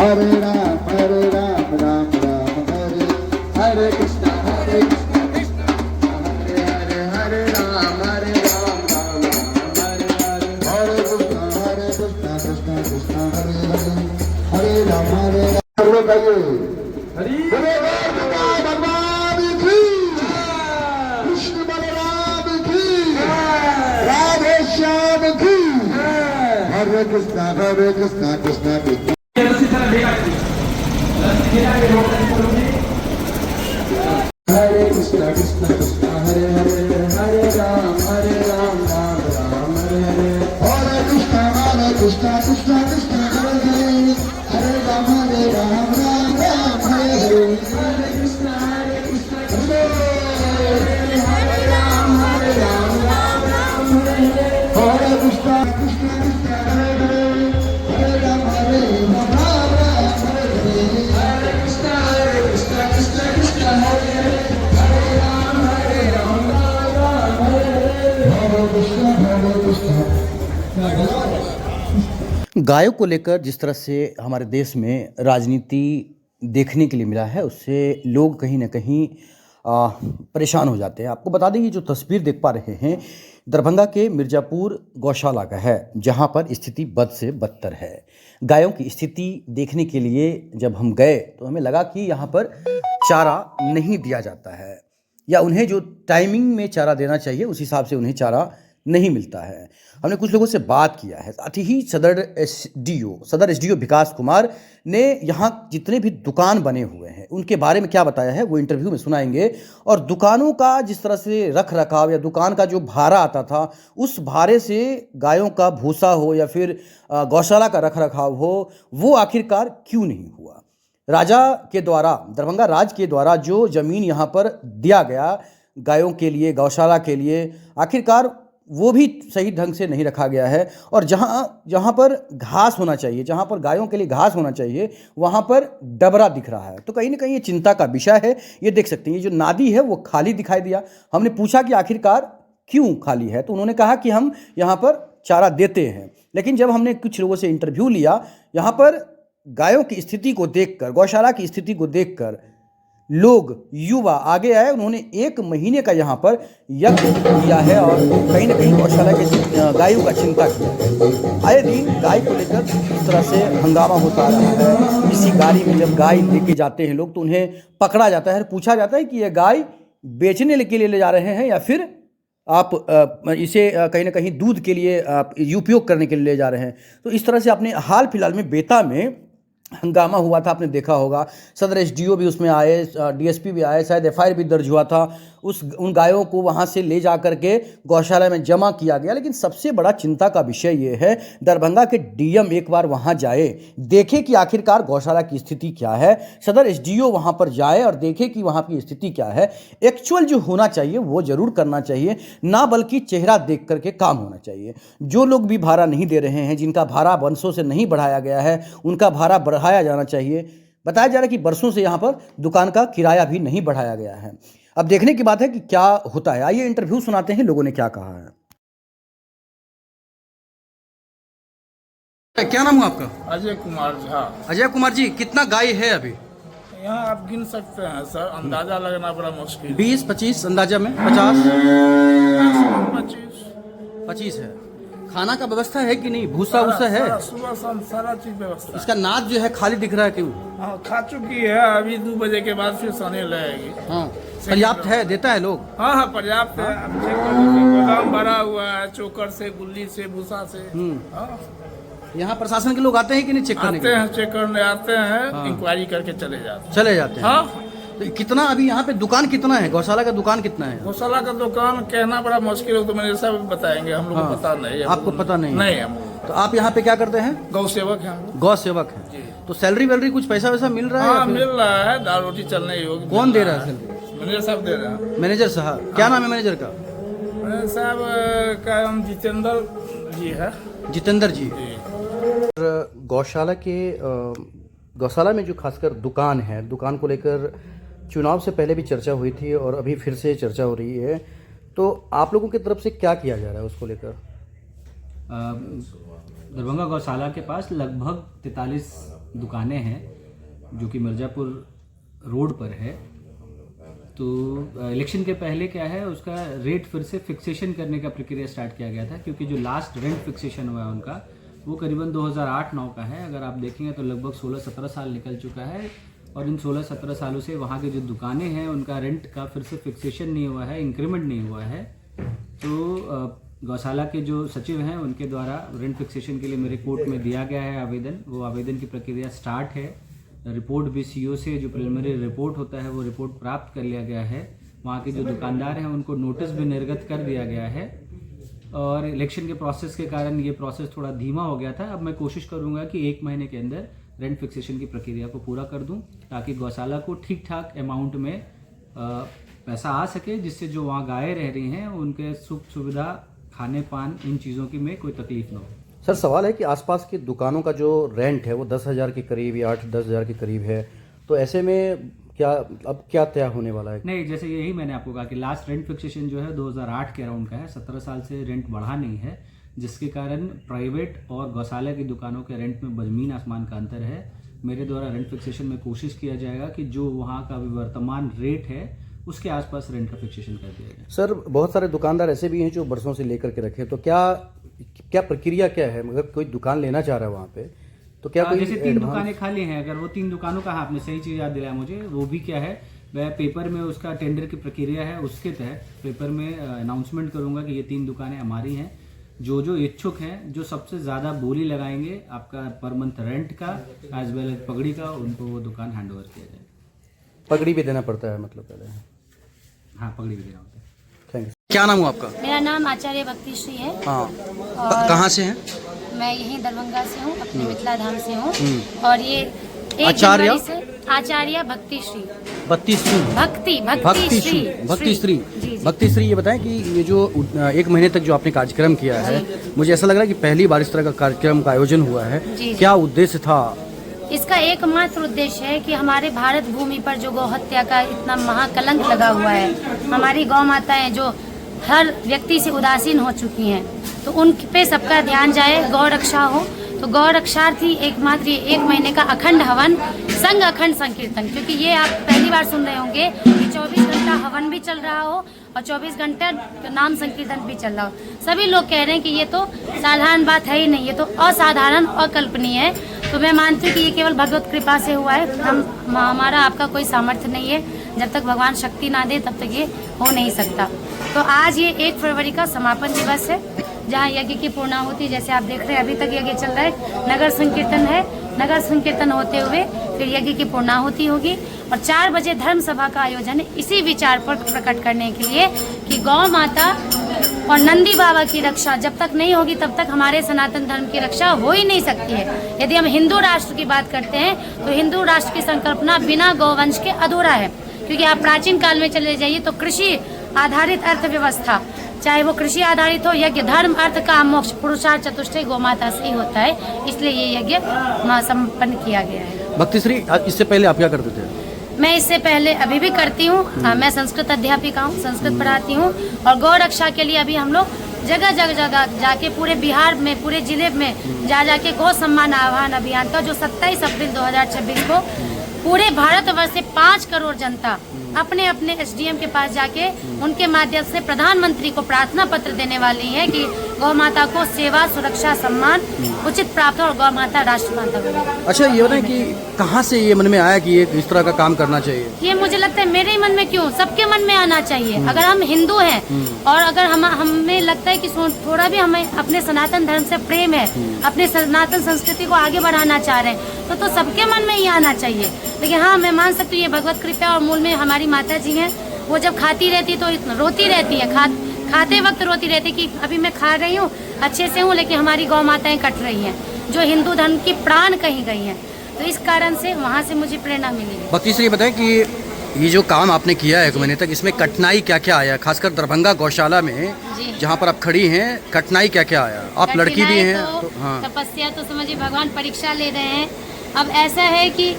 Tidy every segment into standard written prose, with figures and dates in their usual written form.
हरे राम राम राम हरे हरे कृष्णा कृष्णा हरे हरे हरे राम राम हरे हरे कृष्णा कृष्णा हरे हरे हरे राम हरि भगवान की कृष्ण बलराम की राधे श्याम की हरे कृष्णा कृष्णा कृष्णा हरे कृष्णा कृष्णा कृष्णा हरे हरे हरे राम राम राम हरे कृष्णा कृष्णा कृष्णा हरे हरे हरे राम राम हरे हरे हरे कृष्णा कृष्णा हरे राम राम हरे कृष्णा कृष्णा कृष्णा हरे हरे हरे राम राम हरे हरे कृष्णा कृष्णा कृष्णा हरे हरे हरे राम राम हरे कृष्णा गायों को लेकर जिस तरह से हमारे देश में राजनीति देखने के लिए मिला है, उससे लोग कहीं ना कहीं परेशान हो जाते हैं। आपको बता दें, ये जो तस्वीर देख पा रहे हैं दरभंगा के मिर्ज़ापुर गौशाला का है, जहां पर स्थिति बद से बदतर है। गायों की स्थिति देखने के लिए जब हम गए तो हमें लगा कि यहाँ पर चारा नहीं दिया जाता है, या उन्हें जो टाइमिंग में चारा देना चाहिए उस हिसाब से उन्हें चारा नहीं मिलता है। हमने कुछ लोगों से बात किया है, साथ ही सदर एसडीओ विकास कुमार ने यहाँ जितने भी दुकान बने हुए हैं उनके बारे में क्या बताया है वो इंटरव्यू में सुनाएंगे। और दुकानों का जिस तरह से रख रखाव या दुकान का जो भाड़ा आता था, उस भाड़े से गायों का भूसा हो या फिर गौशाला का रख रखाव हो, वो आखिरकार क्यों नहीं हुआ। राजा के द्वारा, दरभंगा राज के द्वारा जो ज़मीन यहाँ पर दिया गया गायों के लिए, गौशाला के लिए, आखिरकार वो भी सही ढंग से नहीं रखा गया है। और जहाँ पर घास होना चाहिए, जहाँ पर गायों के लिए घास होना चाहिए, वहाँ पर डबरा दिख रहा है। तो कहीं ना कहीं ये चिंता का विषय है। ये देख सकते हैं, ये जो नादी है वो खाली दिखाई दिया। हमने पूछा कि आखिरकार क्यों खाली है, तो उन्होंने कहा कि हम यहाँ पर चारा देते हैं। लेकिन जब हमने कुछ लोगों से इंटरव्यू लिया, यहाँ पर गायों की स्थिति को देखकर, गौशाला की स्थिति को देखकर लोग, युवा आगे आए। उन्होंने 1 महीने का यहाँ पर यज्ञ किया है और कहीं ना कहीं गौशाला के गायों का चिंता किया है। आए दिन गाय को लेकर इस तरह से हंगामा होता रहा है। किसी गाड़ी में जब गाय लेके जाते हैं लोग तो उन्हें पकड़ा जाता है, पूछा जाता है कि ये गाय बेचने के लिए ले जा रहे हैं या फिर आप इसे कहीं ना कहीं दूध के लिए उपयोग करने के लिए ले जा रहे हैं। तो इस तरह से अपने हाल फिलहाल में बेता में हंगामा हुआ था, आपने देखा होगा। सदर एसडीओ भी उसमें आए, डीएसपी भी आए, शायद एफआईआर भी दर्ज हुआ था। उन गायों को वहाँ से ले जा करके गौशाला में जमा किया गया। लेकिन सबसे बड़ा चिंता का विषय ये है, दरभंगा के डीएम एक बार वहाँ जाए, देखे कि आखिरकार गौशाला की स्थिति क्या है। सदर एसडीओ वहाँ पर जाए और देखे कि वहाँ की स्थिति क्या है। एक्चुअल जो होना चाहिए वो जरूर करना चाहिए, ना बल्कि चेहरा देख करके काम होना चाहिए। जो लोग भी भाड़ा नहीं दे रहे हैं, जिनका भाड़ा वर्षों से नहीं बढ़ाया गया है, उनका भाड़ा बढ़ाया जाना चाहिए। बताया जा रहा है कि बरसों से यहाँ पर दुकान का किराया भी नहीं बढ़ाया गया है। अब देखने की बात है कि क्या होता है। आइए इंटरव्यू सुनाते हैं, लोगों ने क्या कहा है। क्या नाम है आपका? अजय कुमार झा। अजय कुमार जी, कितना गाय है अभी यहाँ आप गिन सकते हैं सर, अंदाजा लगना बड़ा मुश्किल। 20-25 अंदाजा में 50 25 है। खाना का व्यवस्था है कि नहीं? भूसा वूसा है? सुबह शाम सारा चीज व्यवस्था। इसका नाद जो है खाली दिख रहा है क्यों? हाँ, खा चुकी है। अभी 2 बजे के बाद फिर सोने लगेगी। हाँ, पर्याप्त है, देता है लोग? हाँ हाँ, पर्याप्त है। अब चेक कर लीजिए, गोदाम भरा हुआ है, चोकर से, गुल्ली से, भूसा से। हाँ। यहाँ प्रशासन के लोग आते हैं कि नहीं चेक करने के लिए? आते हैं, चेक करने आते हैं, इंक्वायरी करके चले जाते हैं। हाँ। तो कितना अभी यहाँ पे दुकान कितना है? गौशाला का दुकान कितना है? गौशाला का दुकान कहना बड़ा मुश्किल है, तो मैंने सब बताएंगे। हम लोग को पता नहीं है। आपको पता नहीं? नहीं है। तो आप यहाँ पे क्या करते हैं? गौ सेवक है हम लोग। गौ सेवक है। तो सैलरी वैलरी कुछ पैसा वैसा मिल रहा है? हाँ, मिल रहा है। दाल रोटी चलने योग्य। कौन दे रहा है सैलरी? मैनेजर साहब दे रहे हैं। मैनेजर साहब? क्या नाम है मैनेजर का? मैनेजर साहब का नाम जितेंद्र जी है। जितेंद्र जी। गौशाला में जो खासकर दुकान है, दुकान को लेकर चुनाव से पहले भी चर्चा हुई थी और अभी फिर से चर्चा हो रही है। तो आप लोगों की तरफ से क्या किया जा रहा है उसको लेकर? दरभंगा गौशाला के पास लगभग 43 दुकानें हैं जो कि मिर्ज़ापुर रोड पर है। तो इलेक्शन के पहले क्या है, उसका रेट फिर से फिक्सेशन करने का प्रक्रिया स्टार्ट किया गया था, क्योंकि जो लास्ट रेंट फिक्सेशन हुआ है उनका वो करीबन 2008-9 का है। अगर आप देखेंगे तो लगभग 16-17 साल निकल चुका है, और इन 16-17 सालों से वहाँ की जो दुकानें हैं उनका रेंट का फिर से फिक्सेशन नहीं हुआ है, इंक्रीमेंट नहीं हुआ है। तो गौशाला के जो सचिव हैं उनके द्वारा रेंट फिक्सेशन के लिए मेरे कोर्ट में दिया गया है आवेदन। वो आवेदन की प्रक्रिया स्टार्ट है। रिपोर्ट भी सीओ से जो प्रिलिमिनरी रिपोर्ट होता है वो रिपोर्ट प्राप्त कर लिया गया है। वहाँ के जो दुकानदार हैं उनको नोटिस भी निर्गत कर दिया गया है, और इलेक्शन के प्रोसेस के कारण ये प्रोसेस थोड़ा धीमा हो गया था। अब मैं कोशिश करूँगा कि 1 महीने के अंदर रेंट फिक्सेशन की प्रक्रिया को पूरा कर दूं, ताकि गौशाला को ठीक ठाक अमाउंट में पैसा आ सके, जिससे जो वहाँ गायें रह रही हैं उनके सुख सुविधा, खाने पान, इन चीज़ों की में कोई तकलीफ ना हो। सर सवाल है कि आसपास की दुकानों का जो रेंट है वो 10,000 के करीब या 8-10 हज़ार के करीब है, तो ऐसे में क्या तय होने वाला है? नहीं, जैसे यही मैंने आपको कहा कि लास्ट रेंट फिक्सेशन जो है 2008 के अराउंड का है। 17 साल से रेंट बढ़ा नहीं है, जिसके कारण प्राइवेट और गौशाला की दुकानों के रेंट में ज़मीन आसमान का अंतर है। मेरे द्वारा रेंट फिक्सेशन में कोशिश किया जाएगा कि जो वहाँ का वर्तमान रेट है उसके आसपास रेंट का फिक्सेशन कर दिया जाए। सर बहुत सारे दुकानदार ऐसे भी हैं जो बरसों से लेकर के रखे, तो क्या प्रक्रिया क्या है? मगर कोई दुकान लेना चाह रहा है वहाँ पे, तो क्या कोई जैसे 3 दुकानें खाली हैं, अगर वो 3 दुकानों का, हाँ आपने सही चीज़ याद दिलाया मुझे, वो भी क्या है, वह पेपर में उसका टेंडर की प्रक्रिया है, उसके तहत पेपर में अनाउंसमेंट करूंगा कि ये 3 दुकानें हमारी हैं। जो इच्छुक हैं, जो सबसे ज़्यादा बोली लगाएंगे आपका पर मंथ रेंट का एज वेल एज पगड़ी का, उनको वो दुकान हैंड ओवर किया जाए। पगड़ी भी देना पड़ता है मतलब पहले? हाँ, पगड़ी भी देना होता है। Thank you. क्या नाम हुआ आपका? मेरा नाम आचार्य भक्तिश्री है। हाँ, और कहाँ से हैं? मैं यहीं दरभंगा से हूँ, अपने मिथिला धाम से हूँ। और ये 1 आचार्य? जनवरी से आचार्य भक्तिश्री, भक्तिश्री। भक्तिश्री, ये बताएं कि ये जो 1 महीने तक जो आपने कार्यक्रम किया है, मुझे ऐसा लग रहा है कि पहली बार इस तरह का कार्यक्रम का आयोजन हुआ है। क्या उद्देश्य था इसका? एकमात्र उद्देश्य है कि हमारे भारत भूमि पर जो गौ हत्या का इतना महाकलंक लगा हुआ है, हमारी गौ माताएं जो हर व्यक्ति से उदासीन हो चुकी हैं, तो उन पे सबका ध्यान जाए, गौ रक्षा हो। तो गौ रक्षार्थी एकमात्र 1 महीने का अखंड हवन संग अखंड संकीर्तन, क्योंकि ये आप पहली बार सुन रहे होंगे कि 24 घंटा हवन भी चल रहा हो और 24 घंटा नाम संकीर्तन भी चल रहा हो। सभी लोग कह रहे हैं कि ये तो साधारण बात है ही नहीं, ये तो असाधारण, अकल्पनीय है। तो मैं मानती हूँ कि ये केवल भगवत कृपा से हुआ है। हमारा आपका कोई सामर्थ्य नहीं है, जब तक भगवान शक्ति ना दे तब तक ये हो नहीं सकता। तो आज ये 1 फरवरी का समापन दिवस है, जहाँ यज्ञ की पूर्णाहुति, जैसे आप देख रहे हैं अभी तक यज्ञ चल रहा है, नगर संकीर्तन है। नगर संकीर्तन होते हुए फिर यज्ञ की पूर्णाहुति होगी और 4 बजे धर्म सभा का आयोजन है, इसी विचार पर प्रकट करने के लिए कि गौ माता और नंदी बाबा की रक्षा जब तक नहीं होगी तब तक हमारे सनातन धर्म की रक्षा हो ही नहीं सकती है। यदि हम हिंदू राष्ट्र की बात करते हैं तो हिंदू राष्ट्र की संकल्पना बिना गौवंश के अधूरा है, क्योंकि आप प्राचीन काल में चले जाइए तो कृषि आधारित अर्थव्यवस्था, चाहे वो कृषि आधारित हो, यज्ञ, धर्म, अर्थ, काम, मोक्ष, पुरुषार्थ चतुष्टय गौमाता से ही होता है। इसलिए ये यज्ञ संपन्न किया गया है। भक्तिश्री, इससे पहले आप क्या करते थे? मैं इससे पहले अभी भी करती हूँ। मैं संस्कृत अध्यापिका हूँ, संस्कृत पढ़ाती हूँ, और गौ रक्षा के लिए अभी हम लोग जगह जगह जाके पूरे बिहार में, पूरे जिले में जाके गौ सम्मान आह्वान अभियान का, जो 27 अप्रैल 2026 को पूरे भारतवर्ष से 5 करोड़ जनता अपने अपने एसडीएम के पास जाके उनके माध्यम से प्रधानमंत्री को प्रार्थना पत्र देने वाली है कि गौ माता को सेवा, सुरक्षा, सम्मान उचित प्राप्त हो और गौ माता राष्ट्र माता बने। अच्छा, ये बताएं कि कहाँ से ये मन में आया कि ये इस तरह का काम करना चाहिए? ये मुझे लगता है मेरे ही मन में क्यों, सबके मन में आना चाहिए। अगर हम हिंदू हैं और अगर हमें लगता है कि थोड़ा भी हमें अपने सनातन धर्म से प्रेम है, अपने सनातन संस्कृति को आगे बढ़ाना चाह रहे हैं, तो सबके मन में ही आना चाहिए। लेकिन हाँ, मैं मान सकती हूँ ये भगवत कृपा और मूल में हमारी माता जी हैं, वो जब खाती रहती तो रोती रहती है, खाते वक्त रोती रहती कि अभी मैं खा रही हूँ, अच्छे से हूँ, लेकिन हमारी गौ माताएं कट रही हैं, जो हिंदू धर्म की प्राण कहीं गई हैं। तो इस कारण से वहाँ से मुझे प्रेरणा मिली है। भक्तिश्री, बताएं कि ये जो काम आपने किया है 1 महीने तक, इसमें कठिनाई क्या क्या आया, खासकर दरभंगा गौशाला में जहाँ पर आप खड़ी हैं, कठिनाई क्या क्या आया? आप लड़की भी हैं तो हाँ। तपस्या तो समझिए भगवान परीक्षा ले रहे हैं। अब ऐसा है कि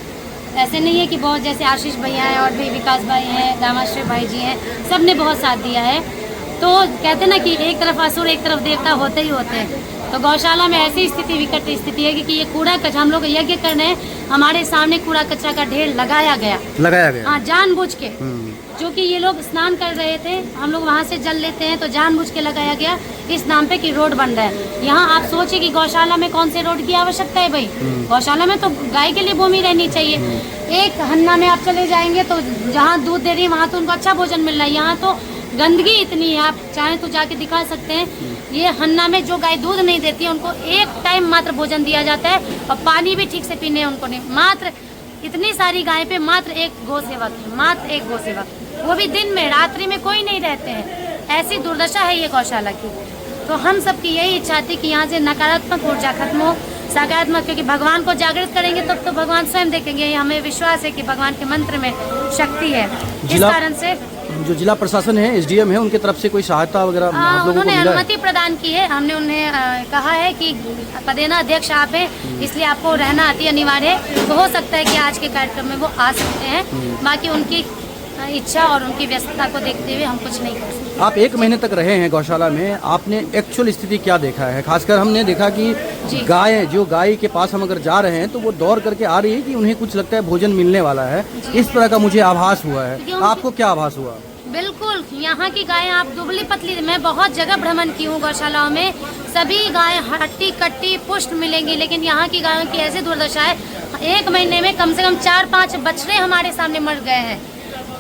ऐसे नहीं है कि बहुत, जैसे आशीष भैया हैं और भी विकास भाई हैं, रामाश्रय भाई जी हैं, सब ने बहुत साथ दिया है। तो कहते ना कि एक तरफ असुर एक तरफ देवता होते ही होते हैं। तो गौशाला में ऐसी स्थिति, विकट स्थिति है कि ये कूड़ा कचरा हम लोग यज्ञ कर रहे हैं, हमारे सामने कूड़ा कचरा का ढेर लगाया गया। हाँ, जानबूझ के, जो कि ये लोग स्नान कर रहे थे, हम लोग वहाँ से जल लेते हैं, तो जानबूझ के लगाया गया इस नाम पे कि रोड बन रहा है। यहाँ आप सोचिए कि गौशाला में कौन से रोड की आवश्यकता है भाई? गौशाला में तो गाय के लिए भूमि रहनी चाहिए। एक हन्ना में आप चले जाएंगे तो जहाँ दूध दे रही है वहाँ तो उनको अच्छा भोजन मिल रहा है, यहाँ तो गंदगी इतनी है, आप चाहें तो जाके दिखा सकते हैं। ये हन्ना में जो गाय दूध नहीं देती है उनको एक टाइम मात्र भोजन दिया जाता है और पानी भी ठीक से पीने उनको नहीं। मात्र इतनी सारी गाय पे मात्र एक गौ सेवक है, मात्र एक गौ सेवक, वो भी दिन में, रात्रि में कोई नहीं रहते हैं। ऐसी दुर्दशा है ये गौशाला की। तो हम सबकी यही इच्छा थी कि यहाँ से नकारात्मक ऊर्जा खत्म हो, सकारात्मक, क्योंकि भगवान को जागृत करेंगे तब तो भगवान स्वयं देखेंगे। हमें विश्वास है कि भगवान के मंत्र में शक्ति है। इस कारण से जो जिला प्रशासन है, एसडीएम है, उनके तरफ से कोई सहायता वगैरह आप लोगों को उन्होंने मिला है? अनुमति प्रदान की है। हमने उन्हें कहा है कि पदेना अध्यक्ष आप हैं, इसलिए आपको रहना अति अनिवार्य है। तो हो सकता है कि आज के कार्यक्रम में वो आ सकते हैं। बाकी उनकी इच्छा और उनकी व्यस्तता को देखते हुए हम कुछ नहीं कर सकते। आप 1 महीने तक रहे हैं गौशाला में, आपने एक्चुअल स्थिति क्या देखा है? खासकर हमने देखा कि गाय के पास हम अगर जा रहे हैं तो वो दौड़ करके आ रही है कि उन्हें कुछ लगता है भोजन मिलने वाला है, इस तरह का मुझे आभास हुआ है। आपको क्या आभास हुआ? बिल्कुल, यहाँ की गायें आप दुबली पतली, मैं बहुत जगह भ्रमण की हूँ गौशालाओं में, सभी गायें हट्टी कट्टी पुष्ट मिलेंगी, लेकिन यहाँ की गायों की ऐसी दुर्दशा है। 1 महीने में कम से कम 4-5 बछड़े हमारे सामने मर गए हैं,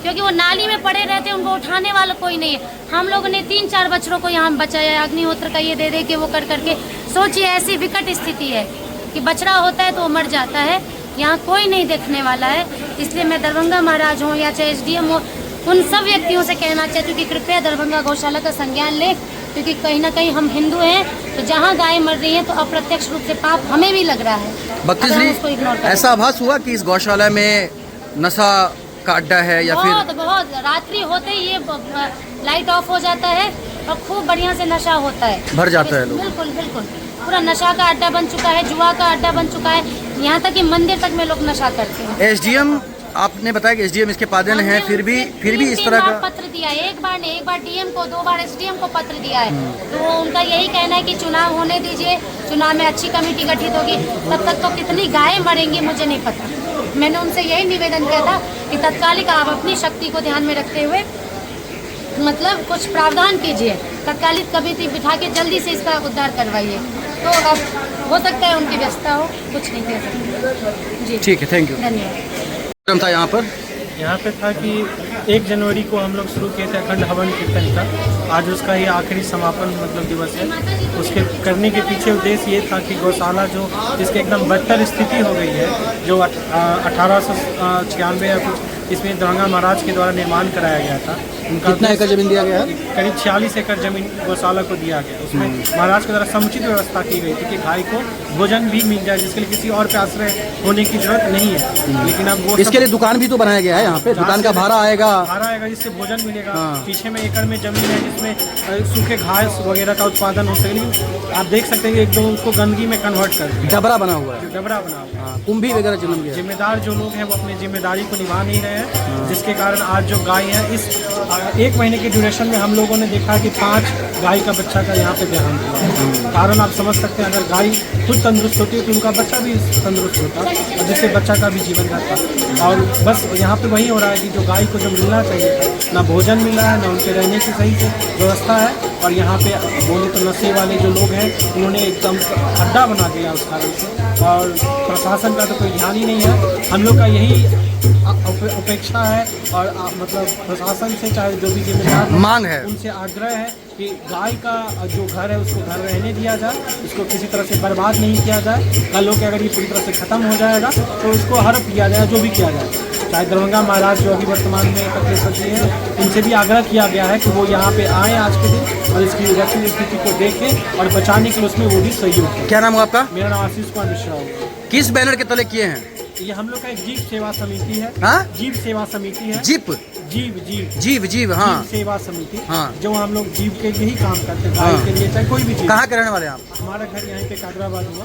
क्योंकि वो नाली में पड़े रहते हैं, उनको उठाने वाला कोई नहीं है। हम लोगों ने 3-4 बछड़ों को यहाँ बचाया, अग्निहोत्र का ये दे के वो कर करके। सोचिए ऐसी विकट स्थिति है कि बछड़ा होता है तो वो मर जाता है, यहाँ कोई नहीं देखने वाला है। इसलिए मैं दरभंगा महाराज हूँ या चाहे एसडीएम हो, उन सब व्यक्तियों से कहना चाहती हूँ कि कृपया दरभंगा गौशाला का संज्ञान लें, क्योंकि कहीं ना कहीं हम हिंदू हैं, तो जहाँ गाय मर रही हैं तो अप्रत्यक्ष रूप से पाप हमें भी लग रहा है। ऐसा आभास हुआ कि इस गौशाला में नशा का अड्डा है या फिर? बहुत रात्रि होते ही ये लाइट ऑफ हो जाता है और खूब बढ़िया से नशा होता है, भर जाता है लोग। बिल्कुल बिल्कुल, पूरा नशा का अड्डा बन चुका है, जुआ का अड्डा बन चुका है, यहाँ तक कि मंदिर तक में लोग नशा करते हैं। एसडीएम, आपने बताया कि एसडीएम इसके पादन है, फिर भी इस तरह का पत्र दिया है। एक बार डीएम को, 2 बार एसडीएम को पत्र दिया है। तो उनका यही कहना है कि चुनाव होने दीजिए, चुनाव में अच्छी कमेटी गठित होगी, तब तक तो कितनी गायें मरेंगी मुझे नहीं पता। मैंने उनसे यही निवेदन किया था कि तत्कालिक आप अपनी शक्ति को ध्यान में रखते हुए मतलब कुछ प्रावधान कीजिए, तत्कालिक कमेटी बिठा के जल्दी से इसका उद्धार करवाइए। तो अब हो सकता है उनकी व्यवस्था हो, कुछ नहीं कह सकते। जी ठीक है, थैंक यू। धन्यवाद। था यहाँ पे था कि 1 जनवरी को हम लोग शुरू किए थे अखंड हवन कीर्तन का। आज उसका ही आखिरी समापन मतलब दिवस है। उसके करने के पीछे उद्देश्य ये था कि गौशाला जो जिसकी एकदम बदतर स्थिति हो गई है, जो 1896 या कुछ इसमें दरभंगा महाराज के द्वारा निर्माण कराया गया था। उनका कितना एकड़ जमीन दिया गया? करीब 46 एकड़ जमीन गौशाला को दिया गया। उसमें महाराज के द्वारा समुचित व्यवस्था की गई थी कि गाय को भोजन भी मिल जाए, जिसके लिए किसी और पे आश्रय होने की जरूरत नहीं है। लेकिन अब वो इसके लिए दुकान भी तो बनाया गया है यहाँ पे, दुकान का भाड़ा आएगा जिससे भोजन मिलेगा। पीछे में एकड़ में जमीन है जिसमें सूखे घास वगैरह का उत्पादन हो सके। आप देख सकते हैं कि एकदम उसको गंदगी में कन्वर्ट कर डबरा बना हुआ है, डबरा बना हुआ है। कुंभी वगैरह जन्म गया। जिम्मेदार जो लोग हैं वो अपनी जिम्मेदारी को निभा नहीं रहे हैं, जिसके कारण आज जो गाय है इस 1 महीने के ड्यूरेशन में हम लोगों ने देखा कि 5 गाय का बच्चा का यहाँ पे देहांत हुआ। कारण आप समझ सकते हैं, अगर गाय खुद तंदुरुस्त होती है तो उनका बच्चा भी तंदुरुस्त होता और जिससे बच्चा का भी जीवन रहता। और बस यहाँ पे वही हो रहा है कि जो गाय को जो मिलना चाहिए ना भोजन मिल रहा है, ना उनके रहने की सही से व्यवस्था है। और यहाँ पे बोले तो नशे वाले जो लोग हैं उन्होंने एकदम अड्डा बना दिया उस कारण से। और प्रशासन का तो कोई ध्यान ही नहीं है। हम लोग का यही उपेक्षा है और मतलब प्रशासन से चाहे जो भी जिम्मेदार मांग है, उनसे आग्रह है कि गाय का जो घर है उसको घर रहने दिया जाए, उसको किसी तरह से बर्बाद नहीं किया जाए। कल लोग अगर ये पूरी तरह से ख़त्म हो जाएगा तो उसको हड़प किया जाए, जो भी किया जाए। चाहे दरभंगा महाराज जो अभी वर्तमान में कपड़े सचिव हैं, उनसे भी आग्रह किया गया है कि वो यहाँ पे आएँ आज के दिन और इसकी रक्षित स्थिति को देखें और बचाने के लिए उसमें वो भी सहयोग करें। क्या नाम है आपका? मेरा नाम आशीष कुमार मिश्रा होगा। किस बैनर के तले किए हैं? ये हम लोग का एक जीव सेवा समिति है। हाँ? जीव सेवा समिति है। जीप जीव हाँ, जीव सेवा समिति। हाँ, जो हम लोग जीव के लिए ही काम करते हैं, गाय के लिए चाहे कोई भी चीज। कहाँ के रहने वाले हैं आप? हमारा घर यहाँ पे कादराबाद हुआ।